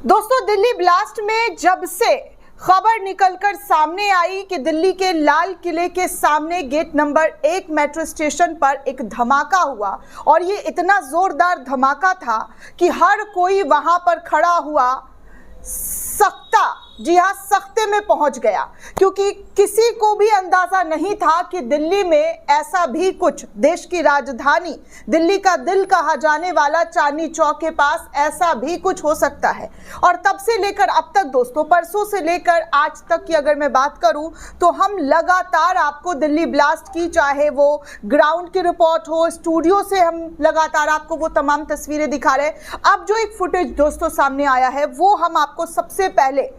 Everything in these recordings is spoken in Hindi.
दोस्तों, दिल्ली ब्लास्ट में जब से खबर निकलकर सामने आई कि दिल्ली के लाल किले के सामने गेट नंबर 1 मेट्रो स्टेशन पर एक धमाका हुआ और ये इतना जोरदार धमाका था कि हर कोई वहां पर खड़ा हुआ सख्ता, जी हाँ, सख्ते में पहुंच गया, क्योंकि किसी को भी अंदाजा नहीं था कि दिल्ली में ऐसा भी कुछ, देश की राजधानी, दिल्ली का दिल कहा जाने वाला चांदनी चौक के पास ऐसा भी कुछ हो सकता है। और तब से लेकर अब तक दोस्तों, परसों से लेकर आज तक की अगर मैं बात करूं तो हम लगातार आपको दिल्ली ब्लास्ट की, चाहे वो ग्राउंड की रिपोर्ट हो, स्टूडियो से हम लगातार आपको वो तमाम तस्वीरें दिखा रहे हैं। अब जो एक फुटेज दोस्तों सामने आया है वो हम आपको सबसे पहले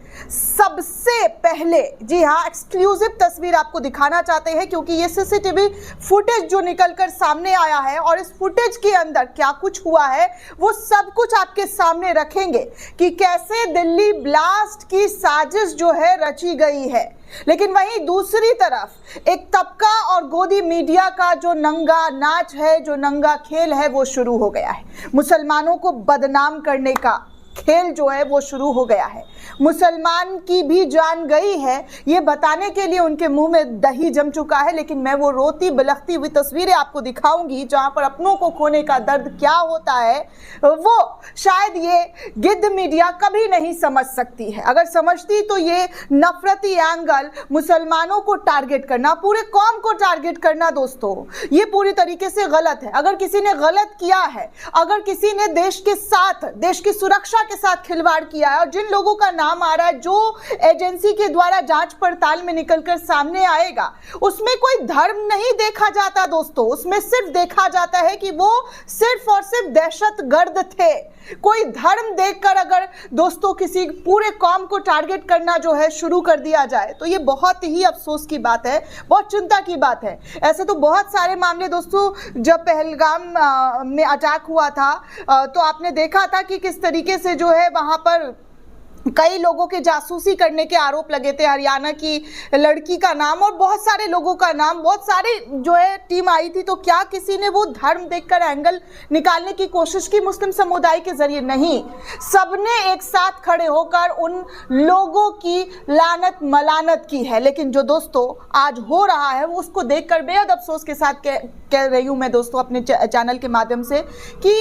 जी हाँ, एक्सक्लूसिव तस्वीर आपको दिखाना चाहते हैं, क्योंकि ये सीसीटीवी फुटेज जो निकलकर सामने आया है और इस फुटेज के अंदर क्या कुछ हुआ है वो सब कुछ आपके सामने रखेंगे कि कैसे दिल्ली ब्लास्ट की साजिश जो है रची गई है। लेकिन वहीं दूसरी तरफ एक तबका और गोदी मीडिया का जो नंगा नाच है, जो नंगा खेल है, वो शुरू हो गया है। मुसलमानों को बदनाम करने का खेल जो है वो शुरू हो गया है। मुसलमान की भी जान गई है, ये बताने के लिए उनके मुंह में दही जम चुका है। लेकिन मैं वो रोती बिलखती हुई तस्वीरें आपको दिखाऊंगी जहां पर अपनों को खोने का दर्द क्या होता है वो शायद ये गिद्ध मीडिया कभी नहीं समझ सकती है। अगर समझती तो ये नफरती एंगल, मुसलमानों को टारगेट करना, पूरे कौम को टारगेट करना दोस्तों, ये पूरी तरीके से गलत है। अगर किसी ने गलत किया है, अगर किसी ने देश के साथ, देश की सुरक्षा के साथ खिलवाड़ किया है और जिन लोगों का नाम आ रहा है, जो एजेंसी के द्वारा जांच पड़ताल में निकलकर सामने आएगा, उसमें कोई धर्म नहीं देखा जाता दोस्तों। उसमें सिर्फ देखा जाता है कि वो सिर्फ और सिर्फ दहशतगर्द थे। कोई धर्म देखकर अगर दोस्तों किसी पूरे कौम को टारगेट करना जो है शुरू कर दिया जाए तो ये बहुत ही अफसोस की बात है, बहुत चिंता की बात है। ऐसे तो बहुत सारे मामले दोस्तों, जब पहलगाम में अटैक हुआ था तो आपने देखा था कि किस तरीके से जो है वहां पर कई लोगों के जासूसी करने के आरोप लगे थे। हरियाणा की लड़की का नाम और बहुत सारे लोगों का नाम, बहुत सारे जो है टीम आई थी। तो क्या किसी ने वो धर्म देखकर एंगल निकालने की कोशिश की मुस्लिम समुदाय के जरिए? नहीं, सबने एक साथ खड़े होकर उन लोगों की लानत मलानत की है। लेकिन जो दोस्तों आज हो रहा है वो उसको देखकर बेहद अफसोस के साथ कह रही हूं मैं दोस्तों अपने चैनल के माध्यम से कि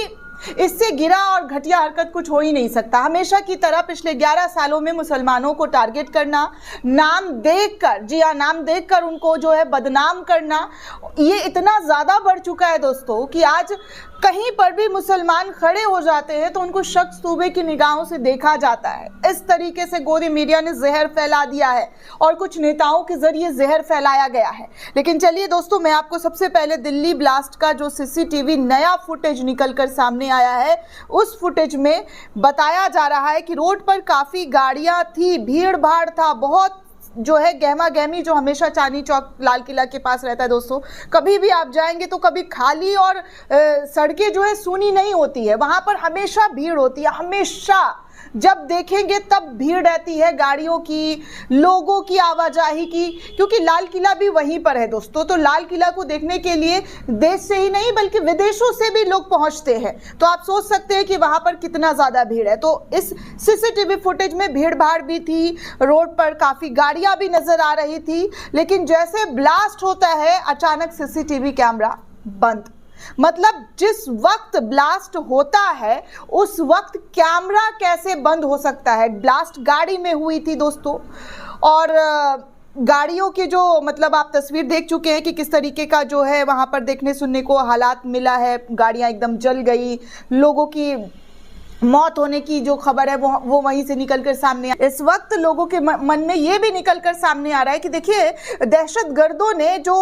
इससे गिरा और घटिया हरकत कुछ हो ही नहीं सकता। हमेशा की तरह पिछले 11 सालों में मुसलमानों को टारगेट करना, नाम देखकर, जी हाँ, नाम देखकर उनको जो है बदनाम करना, ये इतना ज़्यादा बढ़ चुका है दोस्तों कि आज कहीं पर भी मुसलमान खड़े हो जाते हैं तो उनको शक सूबे की निगाहों से देखा जाता है। इस तरीके से गोदी मीडिया ने जहर फैला दिया है और कुछ नेताओं के जरिए जहर फैलाया गया है। लेकिन चलिए दोस्तों, मैं आपको सबसे पहले दिल्ली ब्लास्ट का जो सीसीटीवी नया फुटेज निकलकर सामने आया है उस फुटेज में बताया जा रहा है कि रोड पर काफी गाड़ियां थी, भीड़ भाड़ था, बहुत जो है गहमा गहमी, जो हमेशा चांदनी चौक लाल किला के पास रहता है दोस्तों। कभी भी आप जाएंगे तो कभी खाली और सड़कें जो है सूनी नहीं होती है, वहां पर हमेशा भीड़ होती है। हमेशा जब देखेंगे तब भीड़ रहती है, गाड़ियों की, लोगों की आवाजाही की, क्योंकि लाल किला भी वहीं पर है दोस्तों। तो लाल किला को देखने के लिए देश से ही नहीं बल्कि विदेशों से भी लोग पहुंचते हैं। तो आप सोच सकते हैं कि वहां पर कितना ज्यादा भीड़ है। तो इस सीसीटीवी फुटेज में भीड़ भाड़ भी थी, रोड पर काफी गाड़ियां भी नजर आ रही थी। लेकिन जैसे ब्लास्ट होता है अचानक सीसीटीवी कैमरा बंद। मतलब जिस वक्त ब्लास्ट होता है उस वक्त कैमरा कैसे बंद हो सकता है? ब्लास्ट गाड़ी में हुई थी दोस्तों और गाड़ियों के जो, मतलब आप तस्वीर देख चुके हैं कि किस तरीके का जो है वहां पर देखने सुनने को हालात मिला है। गाड़ियां एकदम जल गई, लोगों की मौत होने की जो खबर है वो वहीं से निकलकर सामने इस वक्त लोगों के मन में ये भी निकलकर सामने आ रहा है कि देखिए, दहशतगर्दों ने जो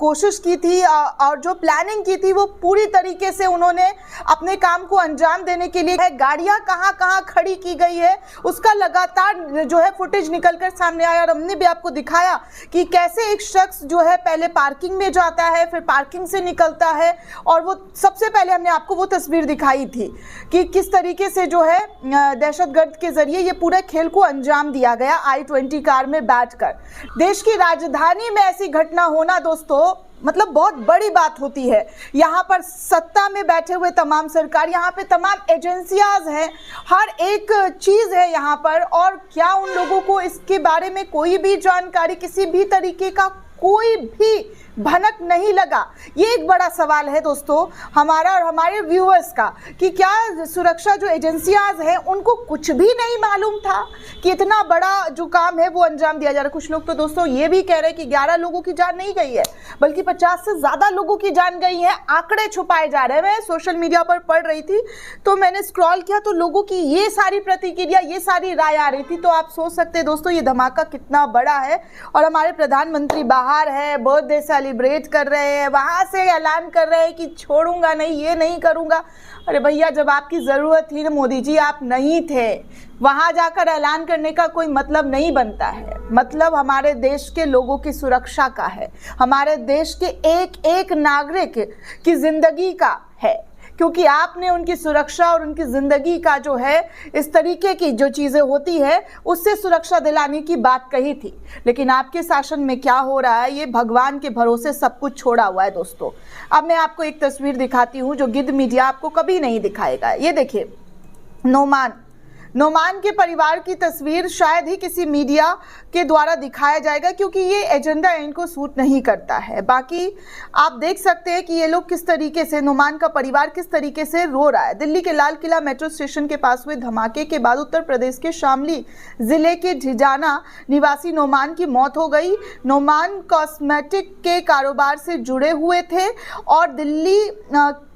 कोशिश की थी और जो प्लानिंग की थी वो पूरी तरीके से उन्होंने अपने काम को अंजाम देने के लिए गाड़ियां कहां कहां खड़ी की गई है उसका लगातार जो है फुटेज निकलकर सामने आया। और हमने भी आपको दिखाया कि कैसे एक शख्स जो है पहले पार्किंग में जाता है, फिर पार्किंग से निकलता है। और वो सबसे पहले हमने आपको वो तस्वीर दिखाई थी कि किस तरीके से जो है दहशतगर्द के जरिए ये पूरे खेल को अंजाम दिया गया I-20 कार में बैठकर। देश की राजधानी में ऐसी घटना होना दोस्तों मतलब बहुत बड़ी बात होती है। यहाँ पर सत्ता में बैठे हुए तमाम सरकार, यहाँ पे तमाम एजेंसियाज हैं, हर एक चीज़ है यहाँ पर, और क्या उन लोगों को इसके बारे में कोई भी जानकारी, किसी भी तरीके का कोई भी भनक नहीं लगा? ये एक बड़ा सवाल है दोस्तों हमारा और हमारे व्यूअर्स का, कि क्या सुरक्षा जो एजेंसियाज हैं उनको कुछ भी नहीं मालूम था कि इतना बड़ा जो काम है वो अंजाम दिया जा रहा है। कुछ लोग तो दोस्तों ये भी कह रहे हैं कि 11 लोगों की जान नहीं गई है, बल्कि 50 से ज़्यादा लोगों की जान गई है। आंकड़े छुपाए जा रहे हैं। मैं सोशल मीडिया पर पढ़ रही थी तो मैंने स्क्रॉल किया तो लोगों की ये सारी प्रतिक्रिया, ये सारी राय आ रही थी। तो आप सोच सकते हैं दोस्तों ये धमाका कितना बड़ा है। और हमारे प्रधानमंत्री बाहर है, बर्थडे सेलिब्रेट कर रहे हैं, वहां से ऐलान कर रहे हैं कि छोड़ूंगा नहीं, ये नहीं करूंगा। अरे भैया, जब आपकी ज़रूरत थी ना मोदी जी, आप नहीं थे। वहां जाकर ऐलान करने का कोई मतलब नहीं बनता है। मतलब हमारे देश के लोगों की सुरक्षा का है, हमारे देश के एक एक नागरिक की जिंदगी का है, क्योंकि आपने उनकी सुरक्षा और उनकी ज़िंदगी का जो है इस तरीके की जो चीज़ें होती है उससे सुरक्षा दिलाने की बात कही थी। लेकिन आपके शासन में क्या हो रहा है, ये भगवान के भरोसे सब कुछ छोड़ा हुआ है दोस्तों। अब मैं आपको एक तस्वीर दिखाती हूँ जो गिद्ध मीडिया आपको कभी नहीं दिखाएगा। ये देखिए, नोमान के परिवार की तस्वीर शायद ही किसी मीडिया के द्वारा दिखाया जाएगा, क्योंकि ये एजेंडा इनको सूट नहीं करता है। बाकी आप देख सकते हैं कि ये लोग किस तरीके से, नोमान का परिवार किस तरीके से रो रहा है। दिल्ली के लाल किला मेट्रो स्टेशन के पास हुए धमाके के बाद उत्तर प्रदेश के शामली जिले के झिजाना निवासी नोमान की मौत हो गई। नोमान कॉस्मेटिक के कारोबार से जुड़े हुए थे और दिल्ली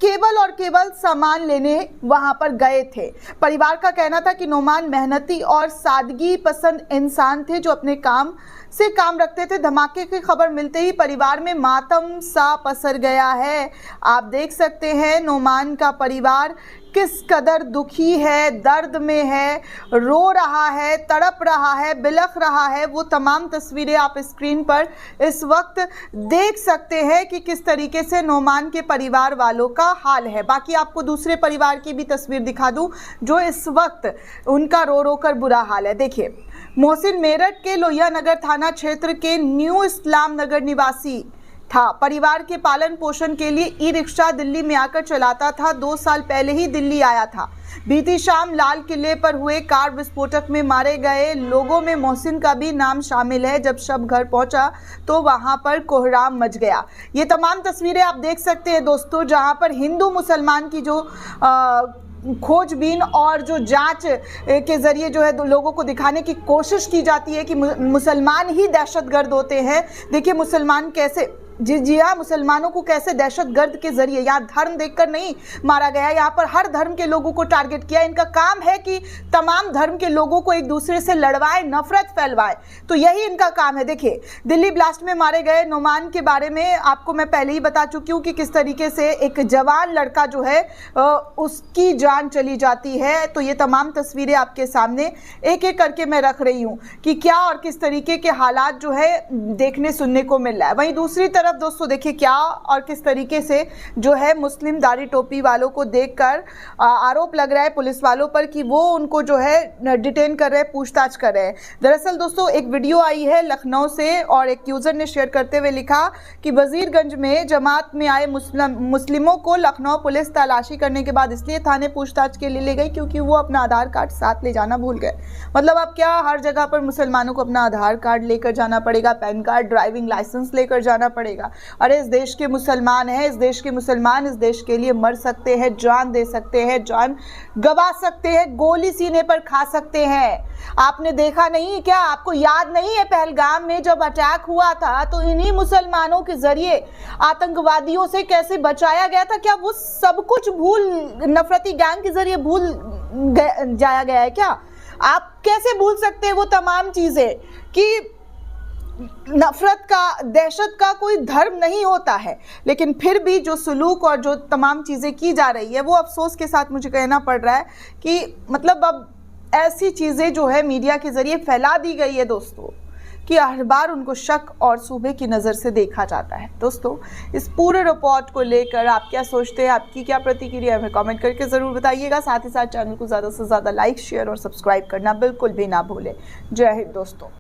केवल सामान लेने वहां पर गए थे। परिवार का कहना था कि नोमान मेहनती और सादगी पसंद इंसान थे जो अपने काम से काम रखते थे। धमाके की खबर मिलते ही परिवार में मातम सा पसर गया है। आप देख सकते हैं नोमान का परिवार किस कदर दुखी है, दर्द में है, रो रहा है, तड़प रहा है, बिलख रहा है। वो तमाम तस्वीरें आप स्क्रीन पर इस वक्त देख सकते हैं कि किस तरीके से नोमान के परिवार वालों का हाल है। बाकी आपको दूसरे परिवार की भी तस्वीर दिखा दूं जो इस वक्त उनका रो रो कर बुरा हाल है। देखिए, मोहसिन मेरठ के लोहिया नगर थाना क्षेत्र के न्यू इस्लाम नगर निवासी था। परिवार के पालन पोषण के लिए ई रिक्शा दिल्ली में आकर चलाता था। 2 साल पहले ही दिल्ली आया था। बीती शाम लाल किले पर हुए कार विस्फोटक में मारे गए लोगों में मोहसिन का भी नाम शामिल है। जब शव घर पहुंचा तो वहां पर कोहराम मच गया। ये तमाम तस्वीरें आप देख सकते हैं दोस्तों, जहां पर हिंदू मुसलमान की जो खोजबीन और जो जांच के जरिए जो है लोगों को दिखाने की कोशिश की जाती है कि मुसलमान ही दहशतगर्द होते हैं। देखिए मुसलमान कैसे, जी हाँ, मुसलमानों को कैसे दहशतगर्द के जरिए, यहाँ धर्म देखकर नहीं मारा गया, यहाँ पर हर धर्म के लोगों को टारगेट किया। इनका काम है कि तमाम धर्म के लोगों को एक दूसरे से लड़वाए, नफरत फैलवाए, तो यही इनका काम है। देखिए, दिल्ली ब्लास्ट में मारे गए नोमान के बारे में आपको मैं पहले ही बता चुकी हूँ कि किस तरीके से एक जवान लड़का जो है उसकी जान चली जाती है। तो ये तमाम तस्वीरें आपके सामने एक एक करके मैं रख रही हूँ कि क्या और किस तरीके के हालात जो है देखने सुनने को मिल रहा है। वहीं दूसरी तरफ दोस्तों देखिए क्या और किस तरीके से जो है मुस्लिम दाढ़ी टोपी वालों को देखकर आरोप लग रहा है पुलिस वालों पर कि वो उनको जो है डिटेन कर रहे हैं, पूछताछ कर रहे हैं। दरअसल दोस्तों एक वीडियो आई है लखनऊ से और एक यूजर ने शेयर करते हुए लिखा कि वजीरगंज में जमात में आए मुस्लिमों को लखनऊ पुलिस तलाशी करने के बाद इसलिए थाने पूछताछ के लिए ले गई क्योंकि वो अपना आधार कार्ड साथ ले जाना भूल गए। मतलब अब क्या हर जगह पर मुसलमानों को अपना आधार कार्ड लेकर जाना पड़ेगा, पैन कार्ड, ड्राइविंग लाइसेंस लेकर जाना पड़ेगा। अरे इस देश के मुसलमान हैं, इस देश के मुसलमान इस देश के लिए मर सकते हैं, जान दे सकते हैं, जान गवा सकते हैं, गोली सीने पर खा सकते हैं। आपने देखा नहीं क्या, आपको याद नहीं है पहलगाम में जब अटैक हुआ था तो इन्हीं मुसलमानों के जरिए आतंकवादियों से कैसे बचाया गया था? क्या वो सब कुछ भूल, नफरती गैंग के जरिए भूल जाया गया है क्या? आप कैसे भूल सकते हैं वो तमाम चीजें कि नफरत का, दहशत का कोई धर्म नहीं होता है। लेकिन फिर भी जो सुलूक और जो तमाम चीज़ें की जा रही है वो अफसोस के साथ मुझे कहना पड़ रहा है कि मतलब अब ऐसी चीज़ें जो है मीडिया के ज़रिए फैला दी गई है दोस्तों कि हर बार उनको शक और सूबे की नज़र से देखा जाता है। दोस्तों इस पूरे रिपोर्ट को लेकर आप क्या सोचते हैं, आपकी क्या प्रतिक्रिया है, हमें कमेंट करके ज़रूर बताइएगा। साथ ही साथ चैनल को ज़्यादा से ज़्यादा लाइक, शेयर और सब्सक्राइब करना बिल्कुल भी ना भूलें। जय हिंद दोस्तों।